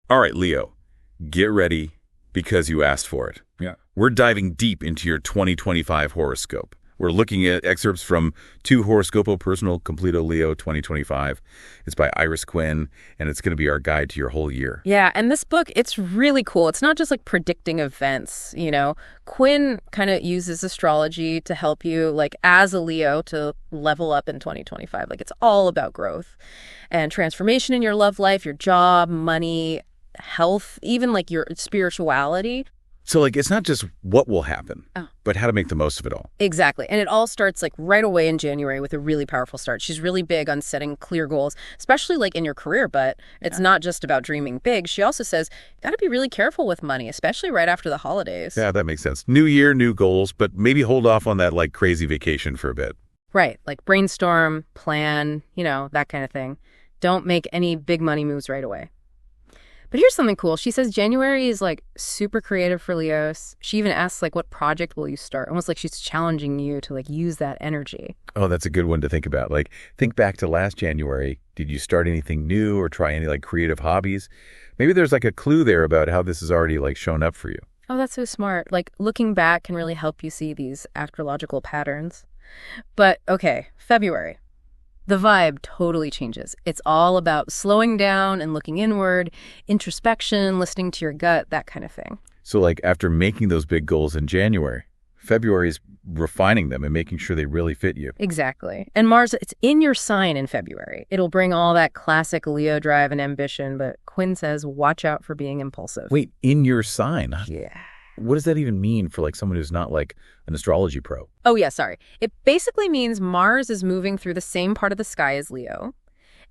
All right, Leo, get ready because you asked for it. Yeah. We're diving deep into your 2025 horoscope. We're looking at excerpts from Tu Horoscopo Personal Completo Leo 2025. It's by Iris Quinn, and it's going to be our guide to your whole year. Yeah, and this book, it's really cool. It's not just like predicting events, you know. Quinn kind of uses astrology to help you, like as a Leo, to level up in 2025. Like it's all about growth and transformation in your love life, your job, money, health, even like your spirituality. So, it's not just what will happen, but how to make the most of it all. Exactly. And it all starts like right away in January with a really powerful start. She's really big on setting clear goals, especially like in your career, but it's not just about dreaming big. She also says, got to be really careful with money, especially right after the holidays. Yeah, that makes sense. New year, new goals, but maybe hold off on that crazy vacation for a bit. Right. Like brainstorm, plan, that kind of thing. Don't make any big money moves right away. But here's something cool. She says January is super creative for Leos. She even asks what project will you start? Almost like she's challenging you to use that energy. Oh, that's a good one to think about. Think back to last January. Did you start anything new or try any creative hobbies? Maybe there's a clue there about how this has already shown up for you. Oh, that's so smart. Looking back can really help you see these astrological patterns. But okay, February. The vibe totally changes. It's all about slowing down and looking inward, introspection, listening to your gut, that kind of thing. So after making those big goals in January, February is refining them and making sure they really fit you. Exactly. And Mars, it's in your sign in February. It'll bring all that classic Leo drive and ambition, but Quinn says watch out for being impulsive. Wait, in your sign? Yeah. What does that even mean for someone who's not an astrology pro? Oh, yeah, sorry. It basically means Mars is moving through the same part of the sky as Leo,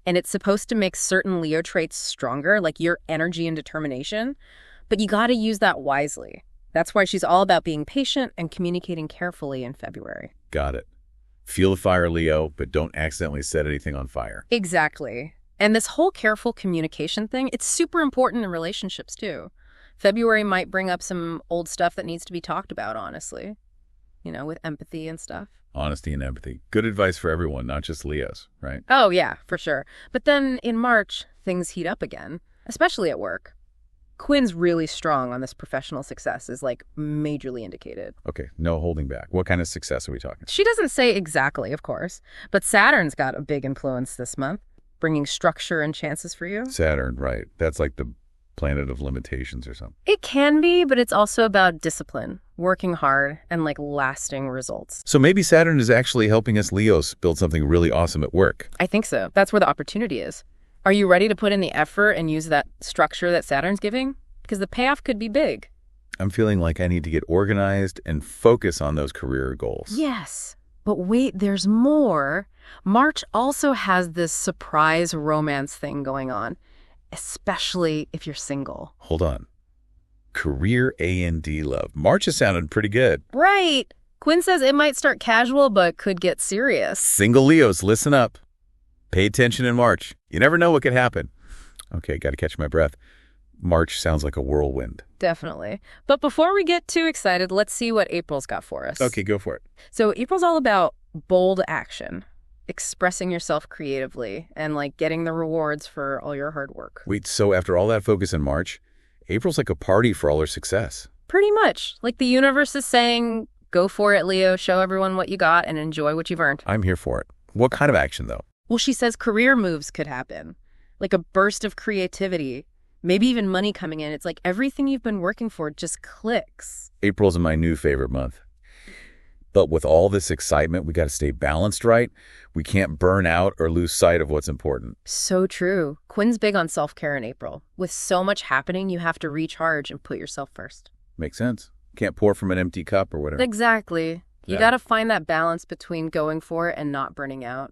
and it's supposed to make certain Leo traits stronger, like your energy and determination, but you got to use that wisely. That's why she's all about being patient and communicating carefully in February. Got it. Feel the fire, Leo, but don't accidentally set anything on fire. Exactly. And this whole careful communication thing, it's super important in relationships, too. February might bring up some old stuff that needs to be talked about, honestly, with empathy and stuff. Honesty and empathy. Good advice for everyone, not just Leos, right? Oh, yeah, for sure. But then in March, things heat up again, especially at work. Quinn's really strong on this professional success, is majorly indicated. Okay, no holding back. What kind of success are we talking? She doesn't say exactly, of course, but Saturn's got a big influence this month, bringing structure and chances for you. Saturn, right. That's the planet of limitations or something. It can be, but it's also about discipline, working hard, and lasting results. So maybe Saturn is actually helping us Leos build something really awesome at work. I think so. That's where the opportunity is. Are you ready to put in the effort and use that structure that Saturn's giving? Because the payoff could be big. I'm feeling like I need to get organized and focus on those career goals. Yes. But wait, there's more. March also has this surprise romance thing going on, especially if you're single. Hold on. Career A&D love. March has sounded pretty good. Right. Quinn says it might start casual, but could get serious. Single Leos, listen up. Pay attention in March. You never know what could happen. Okay, got to catch my breath. March sounds like a whirlwind. Definitely. But before we get too excited, let's see what April's got for us. Okay, go for it. So April's all about bold action, expressing yourself creatively, and getting the rewards for all your hard work. Wait, so after all that focus in March, April's like a party for all her success. Pretty much. The universe is saying, go for it, Leo, show everyone what you got and enjoy what you've earned. I'm here for it. What kind of action, though? Well, she says career moves could happen, a burst of creativity, maybe even money coming in. It's everything you've been working for just clicks. April's my new favorite month. But with all this excitement, we got to stay balanced, right? We can't burn out or lose sight of what's important. So true. Quinn's big on self-care in April. With so much happening, you have to recharge and put yourself first. Makes sense. Can't pour from an empty cup or whatever. Exactly. You got to find that balance between going for it and not burning out.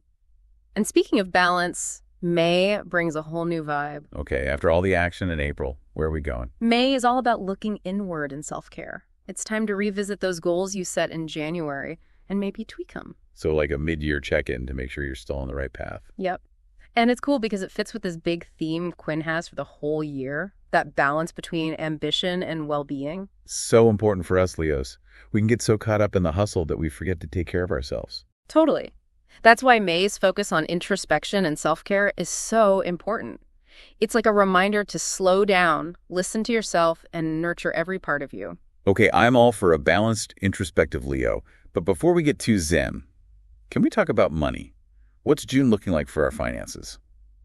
And speaking of balance, May brings a whole new vibe. Okay, after all the action in April, where are we going? May is all about looking inward and self-care. It's time to revisit those goals you set in January and maybe tweak them. So a mid-year check-in to make sure you're still on the right path. Yep. And it's cool because it fits with this big theme Quinn has for the whole year, that balance between ambition and well-being. So important for us, Leos. We can get so caught up in the hustle that we forget to take care of ourselves. Totally. That's why May's focus on introspection and self-care is so important. It's like a reminder to slow down, listen to yourself, and nurture every part of you. Okay, I'm all for a balanced, introspective Leo, but before we get too zen, can we talk about money? What's June looking like for our finances?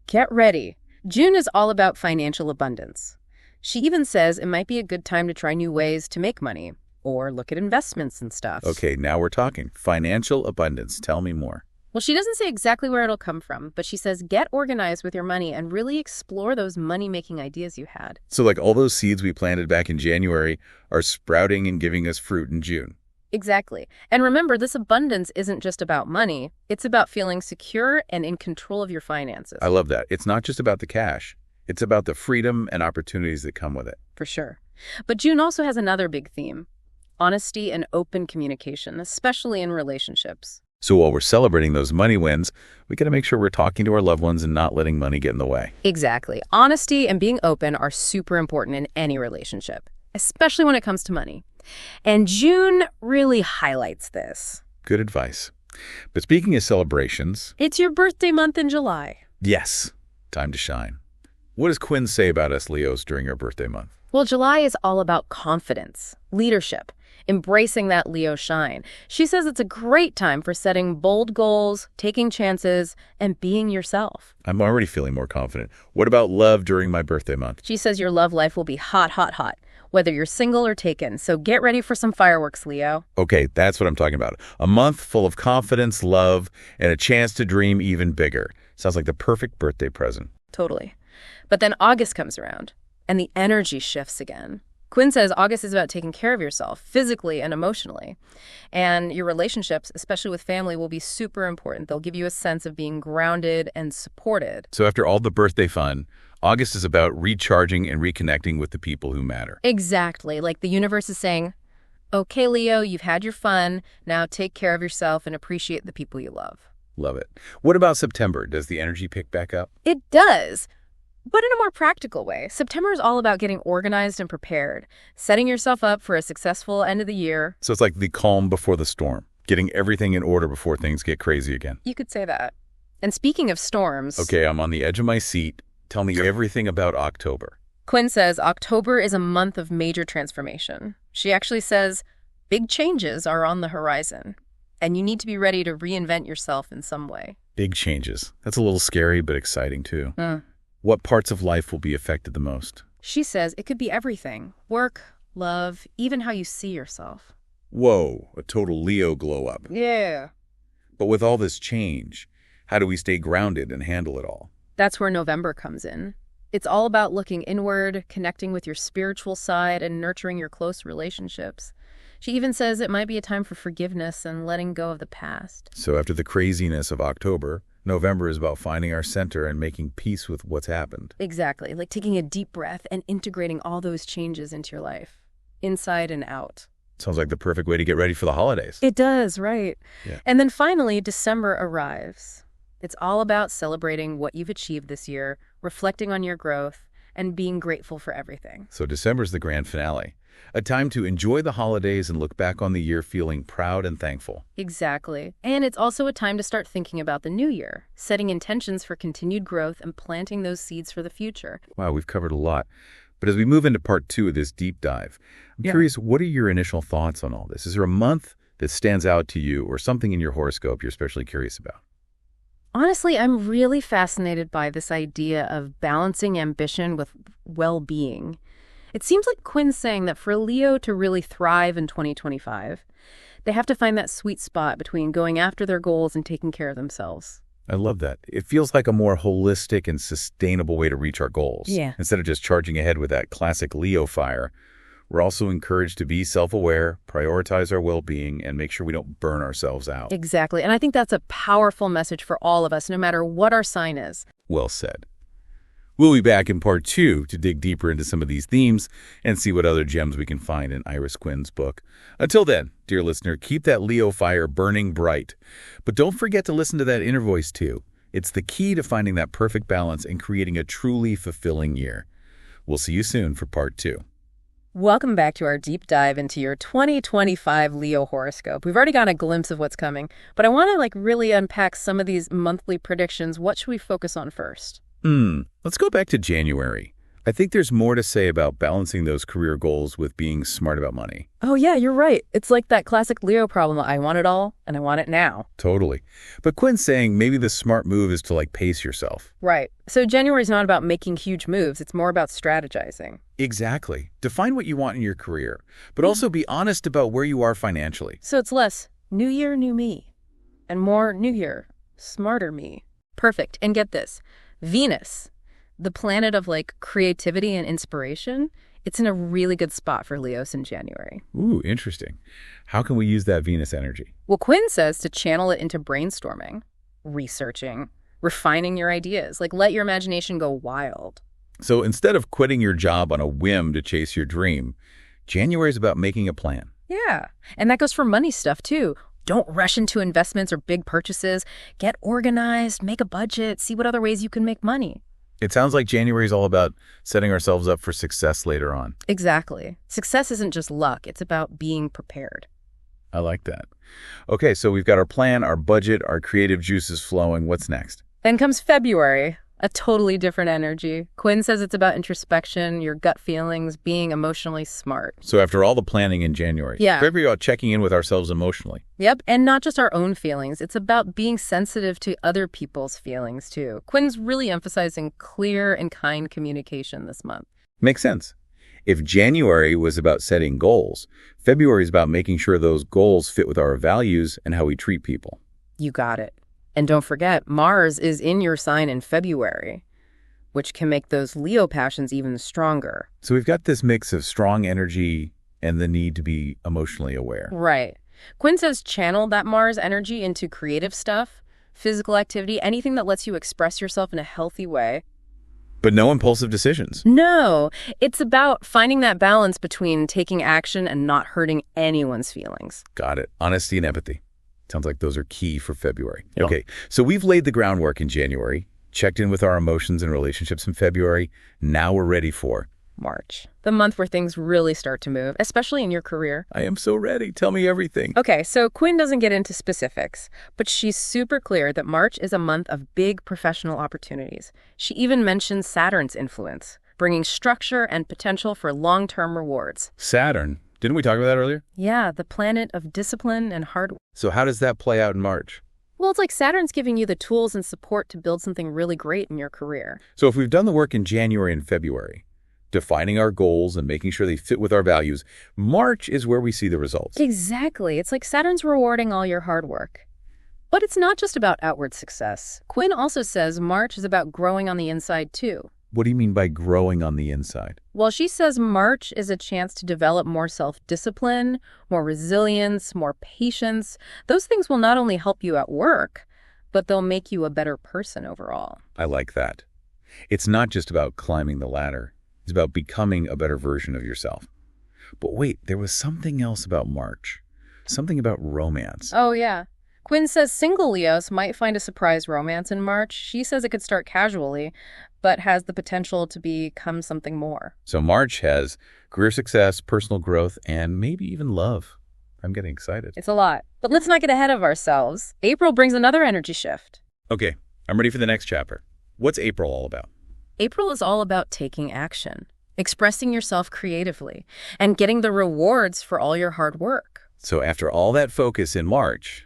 Get ready. June is all about financial abundance. She even says it might be a good time to try new ways to make money or look at investments and stuff. Okay, now we're talking. Financial abundance. Tell me more. Well, she doesn't say exactly where it'll come from, but she says get organized with your money and really explore those money-making ideas you had. So like all those seeds we planted back in January are sprouting and giving us fruit in June. Exactly. And remember, this abundance isn't just about money. It's about feeling secure and in control of your finances. I love that. It's not just about the cash. It's about the freedom and opportunities that come with it. For sure. But June also has another big theme: honesty and open communication, especially in relationships. So while we're celebrating those money wins, we got to make sure we're talking to our loved ones and not letting money get in the way. Exactly. Honesty and being open are super important in any relationship, especially when it comes to money. And June really highlights this. Good advice. But speaking of celebrations... It's your birthday month in July. Yes, time to shine. What does Quinn say about us Leos during our birthday month? Well, July is all about confidence, leadership, embracing that Leo shine. She says it's a great time for setting bold goals, taking chances, and being yourself. I'm already feeling more confident. What about love during my birthday month? She says your love life will be hot, hot, hot, whether you're single or taken. So get ready for some fireworks, Leo. Okay, that's what I'm talking about. A month full of confidence, love, and a chance to dream even bigger. Sounds like the perfect birthday present. Totally. But then August comes around, and the energy shifts again. Quinn says August is about taking care of yourself, physically and emotionally. And your relationships, especially with family, will be super important. They'll give you a sense of being grounded and supported. So after all the birthday fun, August is about recharging and reconnecting with the people who matter. Exactly. Like the universe is saying, okay, Leo, you've had your fun. Now take care of yourself and appreciate the people you love. Love it. What about September? Does the energy pick back up? It does. But in a more practical way. September is all about getting organized and prepared, setting yourself up for a successful end of the year. So it's like the calm before the storm, getting everything in order before things get crazy again. You could say that. And speaking of storms... Okay, I'm on the edge of my seat. Tell me everything about October. Quinn says October is a month of major transformation. She actually says big changes are on the horizon, and you need to be ready to reinvent yourself in some way. Big changes. That's a little scary, but exciting too. What parts of life will be affected the most? She says it could be everything. Work, love, even how you see yourself. Whoa, a total Leo glow up. Yeah. But with all this change, how do we stay grounded and handle it all? That's where November comes in. It's all about looking inward, connecting with your spiritual side, and nurturing your close relationships. She even says it might be a time for forgiveness and letting go of the past. So after the craziness of October, November is about finding our center and making peace with what's happened. Exactly, like taking a deep breath and integrating all those changes into your life, inside and out. Sounds like the perfect way to get ready for the holidays. It does, right? Yeah. And then finally, December arrives. It's all about celebrating what you've achieved this year, reflecting on your growth, and being grateful for everything. So December's the grand finale, a time to enjoy the holidays and look back on the year feeling proud and thankful. Exactly. And it's also a time to start thinking about the new year, setting intentions for continued growth and planting those seeds for the future. Wow, we've covered a lot. But as we move into part 2 of this deep dive, I'm curious, what are your initial thoughts on all this? Is there a month that stands out to you or something in your horoscope you're especially curious about? Honestly, I'm really fascinated by this idea of balancing ambition with well-being. It seems like Quinn's saying that for a Leo to really thrive in 2025, they have to find that sweet spot between going after their goals and taking care of themselves. I love that. It feels like a more holistic and sustainable way to reach our goals. Yeah. Instead of just charging ahead with that classic Leo fire, we're also encouraged to be self-aware, prioritize our well-being, and make sure we don't burn ourselves out. Exactly. And I think that's a powerful message for all of us, no matter what our sign is. Well said. We'll be back in part 2 to dig deeper into some of these themes and see what other gems we can find in Iris Quinn's book. Until then, dear listener, keep that Leo fire burning bright. But don't forget to listen to that inner voice too. It's the key to finding that perfect balance and creating a truly fulfilling year. We'll see you soon for part 2. Welcome back to our deep dive into your 2025 Leo horoscope. We've already got a glimpse of what's coming, but I want to really unpack some of these monthly predictions. What should we focus on first? Let's go back to January. I think there's more to say about balancing those career goals with being smart about money. Oh yeah, you're right. It's like that classic Leo problem. I want it all, and I want it now. Totally. But Quinn's saying maybe the smart move is to pace yourself. Right. So January's not about making huge moves. It's more about strategizing. Exactly. Define what you want in your career, but also be honest about where you are financially. So it's less new year, new me, and more new year, smarter me. Perfect. And get this, Venus, the planet of creativity and inspiration, it's in a really good spot for Leos in January. Ooh, interesting. How can we use that Venus energy? Well, Quinn says to channel it into brainstorming, researching, refining your ideas. Let your imagination go wild. So instead of quitting your job on a whim to chase your dream, January is about making a plan. Yeah. And that goes for money stuff, too. Don't rush into investments or big purchases. Get organized, make a budget, see what other ways you can make money. It sounds like January is all about setting ourselves up for success later on. Exactly. Success isn't just luck. It's about being prepared. I like that. Okay, so we've got our plan, our budget, our creative juices flowing. What's next? Then comes February, a totally different energy. Quinn says it's about introspection, your gut feelings, being emotionally smart. So after all the planning in January, February about checking in with ourselves emotionally. Yep, and not just our own feelings. It's about being sensitive to other people's feelings, too. Quinn's really emphasizing clear and kind communication this month. Makes sense. If January was about setting goals, February is about making sure those goals fit with our values and how we treat people. You got it. And don't forget, Mars is in your sign in February, which can make those Leo passions even stronger. So we've got this mix of strong energy and the need to be emotionally aware. Right. Quinn says channel that Mars energy into creative stuff, physical activity, anything that lets you express yourself in a healthy way. But no impulsive decisions. No, it's about finding that balance between taking action and not hurting anyone's feelings. Got it. Honesty and empathy. Sounds like those are key for February. Yep. Okay, so we've laid the groundwork in January, checked in with our emotions and relationships in February. Now we're ready for March, the month where things really start to move, especially in your career. I am so ready. Tell me everything. Okay, so Quinn doesn't get into specifics, but she's super clear that March is a month of big professional opportunities. She even mentions Saturn's influence, bringing structure and potential for long-term rewards. Saturn. Didn't we talk about that earlier? Yeah, the planet of discipline and hard work. So how does that play out in March? Well, it's like Saturn's giving you the tools and support to build something really great in your career. So if we've done the work in January and February, defining our goals and making sure they fit with our values, March is where we see the results. Exactly. It's like Saturn's rewarding all your hard work. But it's not just about outward success. Quinn also says March is about growing on the inside, too. What do you mean by growing on the inside? Well, she says March is a chance to develop more self-discipline, more resilience, more patience. Those things will not only help you at work, but they'll make you a better person overall. I like that. It's not just about climbing the ladder. It's about becoming a better version of yourself. But wait, there was something else about March. Something about romance. Oh, yeah. Quinn says single Leos might find a surprise romance in March. She says it could start casually, but has the potential to become something more. So March has career success, personal growth, and maybe even love. I'm getting excited. It's a lot. But let's not get ahead of ourselves. April brings another energy shift. Okay, I'm ready for the next chapter. What's April all about? April is all about taking action, expressing yourself creatively, and getting the rewards for all your hard work. So after all that focus in March,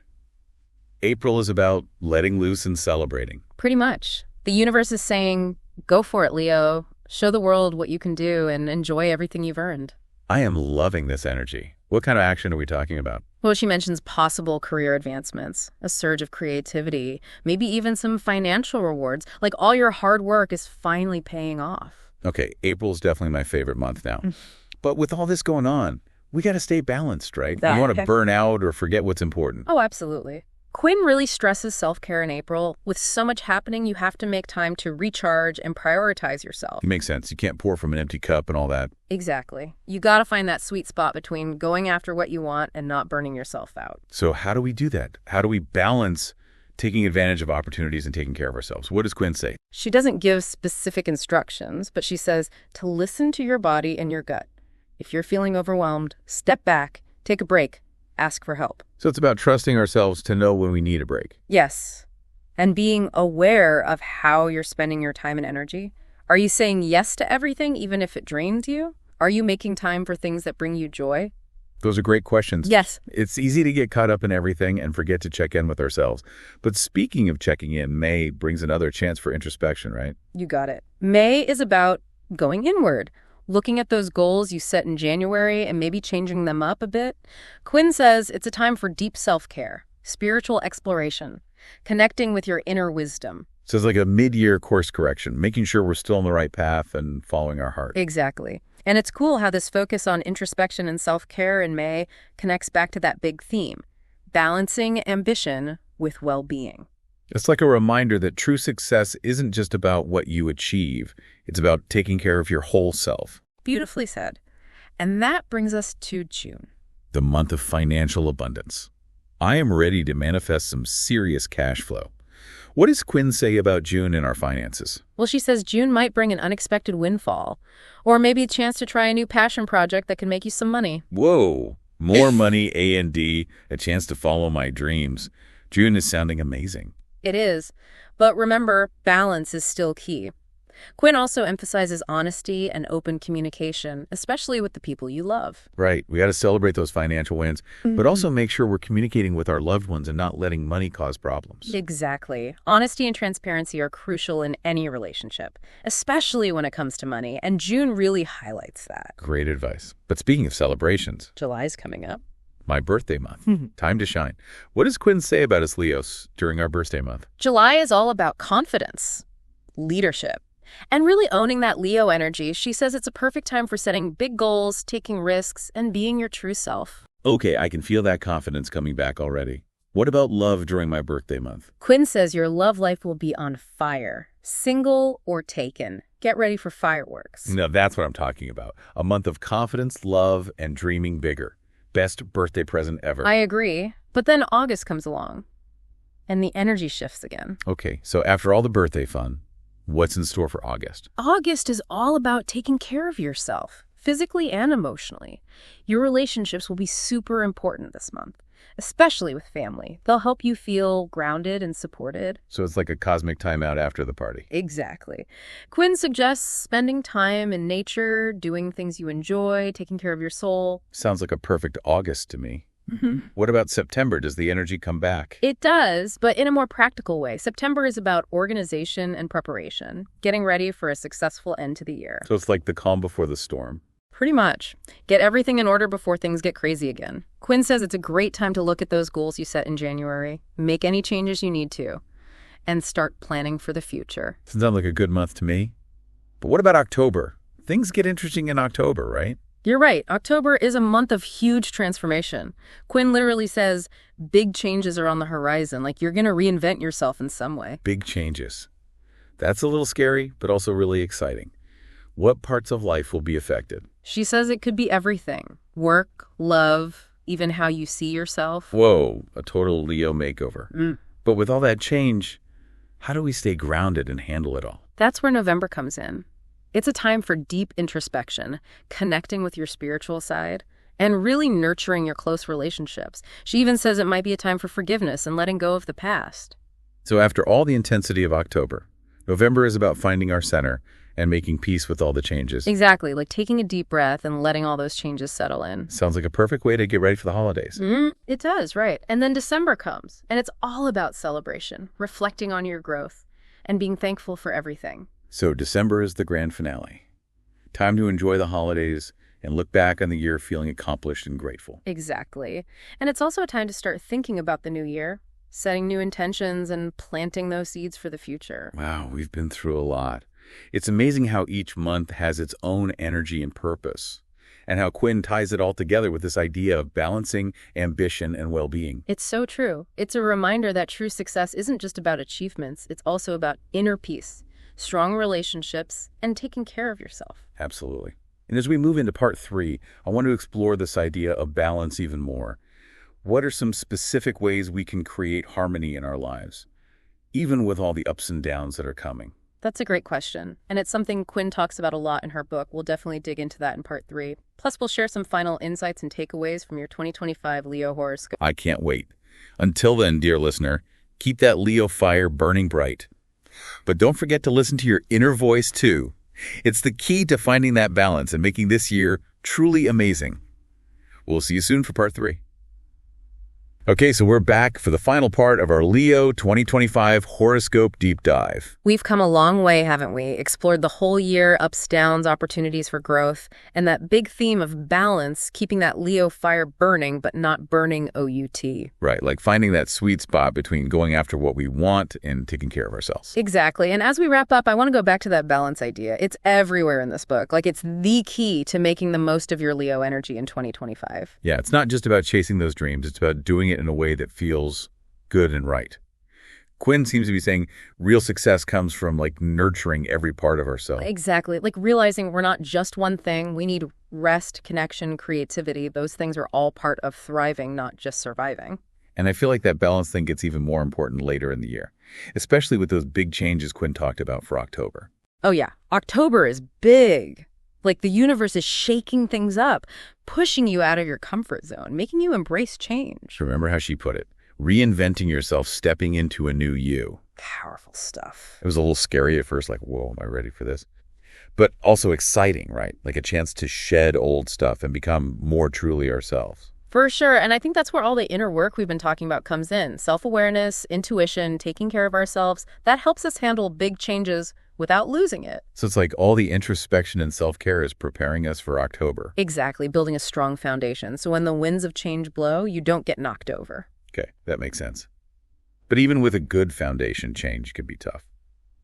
April is about letting loose and celebrating. Pretty much. The universe is saying, go for it, Leo. Show the world what you can do and enjoy everything you've earned. I am loving this energy. What kind of action are we talking about? Well, she mentions possible career advancements, a surge of creativity, maybe even some financial rewards. Like all your hard work is finally paying off. Okay, April's definitely my favorite month now. But with all this going on, we got to stay balanced, right? We want to burn out or forget what's important. Oh, absolutely. Quinn really stresses self-care in April. With so much happening, you have to make time to recharge and prioritize yourself. It makes sense. You can't pour from an empty cup and all that. Exactly. You got to find that sweet spot between going after what you want and not burning yourself out. So how do we do that? How do we balance taking advantage of opportunities and taking care of ourselves? What does Quinn say? She doesn't give specific instructions, but she says to listen to your body and your gut. If you're feeling overwhelmed, step back, take a break, ask for help. So it's about trusting ourselves to know when we need a break. Yes. And being aware of how you're spending your time and energy. Are you saying yes to everything, even if it drains you? Are you making time for things that bring you joy? Those are great questions. Yes. It's easy to get caught up in everything and forget to check in with ourselves. But speaking of checking in, May brings another chance for introspection, right? You got it. May is about going inward, looking at those goals you set in January and maybe changing them up a bit. Quinn says it's a time for deep self-care, spiritual exploration, connecting with your inner wisdom. So it's like a mid-year course correction, making sure we're still on the right path and following our heart. Exactly. And it's cool how this focus on introspection and self-care in May connects back to that big theme, balancing ambition with well-being. It's like a reminder that true success isn't just about what you achieve. It's about taking care of your whole self. Beautifully said. And that brings us to June. The month of financial abundance. I am ready to manifest some serious cash flow. What does Quinn say about June in our finances? Well, she says June might bring an unexpected windfall, or maybe a chance to try a new passion project that can make you some money. Whoa, more money, A&D, a chance to follow my dreams. June is sounding amazing. It is. But remember, balance is still key. Quinn also emphasizes honesty and open communication, especially with the people you love. Right. We got to celebrate those financial wins, but also make sure we're communicating with our loved ones and not letting money cause problems. Exactly. Honesty and transparency are crucial in any relationship, especially when it comes to money, and June really highlights that. Great advice. But speaking of celebrations, July's coming up. my birthday month. Time to shine. What does Quinn say about us Leos during our birthday month? July is all about confidence, leadership, and really owning that Leo energy. She says it's a perfect time for setting big goals, taking risks, and being your true self. Okay, I can feel that confidence coming back already. What about love during my birthday month? Quinn says your love life will be on fire, single or taken. Get ready for fireworks. No, that's what I'm talking about. A month of confidence, love, and dreaming bigger. Best birthday present ever. I agree. But then August comes along, and the energy shifts again. Okay, so after all the birthday fun, what's in store for August? August is all about taking care of yourself, physically and emotionally. Your relationships will be super important this month, especially with family. They'll help you feel grounded and supported. So it's like a cosmic timeout after the party. Exactly. Quinn suggests spending time in nature, doing things you enjoy, taking care of your soul. Sounds like a perfect August to me. What about September? Does the energy come back? It does, but in a more practical way. September is about organization and preparation, getting ready for a successful end to the year. So it's like the calm before the storm. Pretty much. Get everything in order before things get crazy again. Quinn says it's a great time to look at those goals you set in January, make any changes you need to, and start planning for the future. Sounds like a good month to me. But what about October? Things get interesting in October, right? You're right. October is a month of huge transformation. Quinn literally says big changes are on the horizon, like you're going to reinvent yourself in some way. Big changes. That's a little scary, but also really exciting. What parts of life will be affected? She says it could be everything. Work, love, even how you see yourself. Whoa, a total Leo makeover. But with all that change, how do we stay grounded and handle it all? That's where November comes in. It's a time for deep introspection, connecting with your spiritual side, and really nurturing your close relationships. She even says it might be a time for forgiveness and letting go of the past. So after all the intensity of October, November is about finding our center and making peace with all the changes. Exactly, like taking a deep breath and letting all those changes settle in. Sounds like a perfect way to get ready for the holidays. It does, right. And then December comes, and it's all about celebration, reflecting on your growth, and being thankful for everything. So December is the grand finale. Time to enjoy the holidays and look back on the year feeling accomplished and grateful. Exactly. And it's also a time to start thinking about the new year, setting new intentions and planting those seeds for the future. Wow, we've been through a lot. It's amazing how each month has its own energy and purpose, and how Quinn ties it all together with this idea of balancing ambition and well-being. It's so true. It's a reminder that true success isn't just about achievements. It's also about inner peace, strong relationships, and taking care of yourself. Absolutely. And as we move into part 3, I want to explore this idea of balance even more. What are some specific ways we can create harmony in our lives, even with all the ups and downs that are coming? That's a great question, and it's something Quinn talks about a lot in her book. We'll definitely dig into that in part 3. Plus, we'll share some final insights and takeaways from your 2025 Leo horoscope. I can't wait. Until then, dear listener, Keep that Leo fire burning bright. But don't forget to listen to your inner voice, too. It's the key to finding that balance and making this year truly amazing. We'll see you soon for part 3. Okay, so we're back for the final part of our Leo 2025 horoscope deep dive. We've come a long way, haven't we? Explored the whole year, ups, downs, opportunities for growth, and that big theme of balance, keeping that Leo fire burning, but not burning OUT. Right, like finding that sweet spot between going after what we want and taking care of ourselves. Exactly. And as we wrap up, I want to go back to that balance idea. It's everywhere in this book. Like, it's the key to making the most of your Leo energy in 2025. Yeah, it's not just about chasing those dreams. It's about doing it in a way that feels good and right. Quinn seems to be saying real success comes from nurturing every part of ourselves. Exactly. Like realizing we're not just one thing. We need rest, connection, creativity. Those things are all part of thriving, not just surviving. And I feel like that balance thing gets even more important later in the year, especially with those big changes Quinn talked about for October. Oh yeah, October is big. Like the universe is shaking things up, pushing you out of your comfort zone, making you embrace change. Remember how she put it? Reinventing yourself, stepping into a new you. Powerful stuff. It was a little scary at first, whoa, am I ready for this? But also exciting, right? Like a chance to shed old stuff and become more truly ourselves. For sure. And I think that's where all the inner work we've been talking about comes in. Self-awareness, intuition, taking care of ourselves. That helps us handle big changes without losing it. So it's like all the introspection and self-care is preparing us for October. Exactly. Building a strong foundation. So when the winds of change blow, you don't get knocked over. Okay, that makes sense. But even with a good foundation, change can be tough.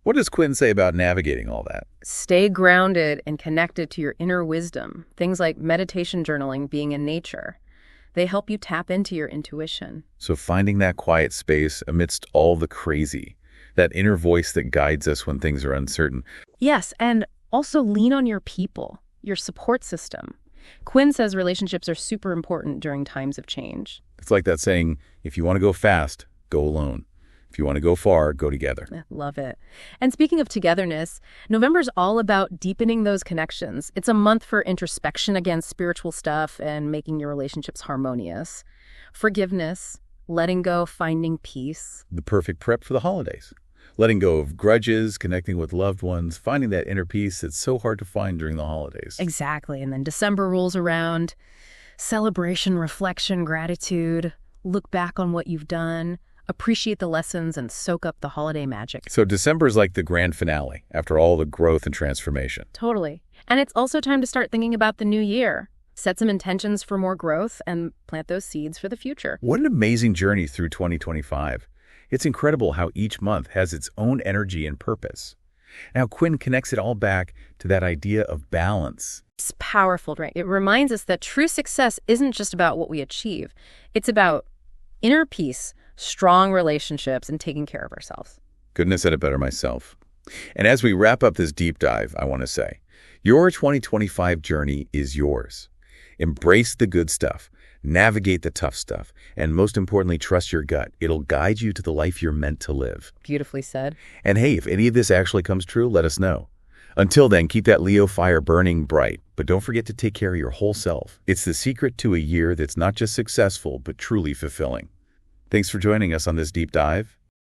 What does Quinn say about navigating all that? Stay grounded and connected to your inner wisdom. Things like meditation journaling, being in nature. They help you tap into your intuition. So finding that quiet space amidst all the crazy, that inner voice that guides us when things are uncertain. Yes, and also lean on your people, your support system. Quinn says relationships are super important during times of change. It's like that saying, if you want to go fast, go alone. If you want to go far, go together. Love it. And speaking of togetherness, November's all about deepening those connections. It's a month for introspection against spiritual stuff and making your relationships harmonious. Forgiveness, letting go, finding peace. The perfect prep for the holidays. Letting go of grudges, connecting with loved ones, finding that inner peace that's so hard to find during the holidays. Exactly. And then December rolls around. Celebration, reflection, gratitude. Look back on what you've done. Appreciate the lessons and soak up the holiday magic. So December is like the grand finale after all the growth and transformation. Totally. And it's also time to start thinking about the new year. Set some intentions for more growth and plant those seeds for the future. What an amazing journey through 2025. It's incredible how each month has its own energy and purpose. Now, Quinn connects it all back to that idea of balance. It's powerful, right? It reminds us that true success isn't just about what we achieve. It's about inner peace, strong relationships, and taking care of ourselves. Couldn't have said it better myself. And as we wrap up this deep dive, I want to say, your 2025 journey is yours. Embrace the good stuff, navigate the tough stuff, and most importantly, trust your gut. It'll guide you to the life you're meant to live. Beautifully said. And hey, if any of this actually comes true, let us know. Until then, keep that Leo fire burning bright, but don't forget to take care of your whole self. It's the secret to a year that's not just successful, but truly fulfilling. Thanks for joining us on this deep dive.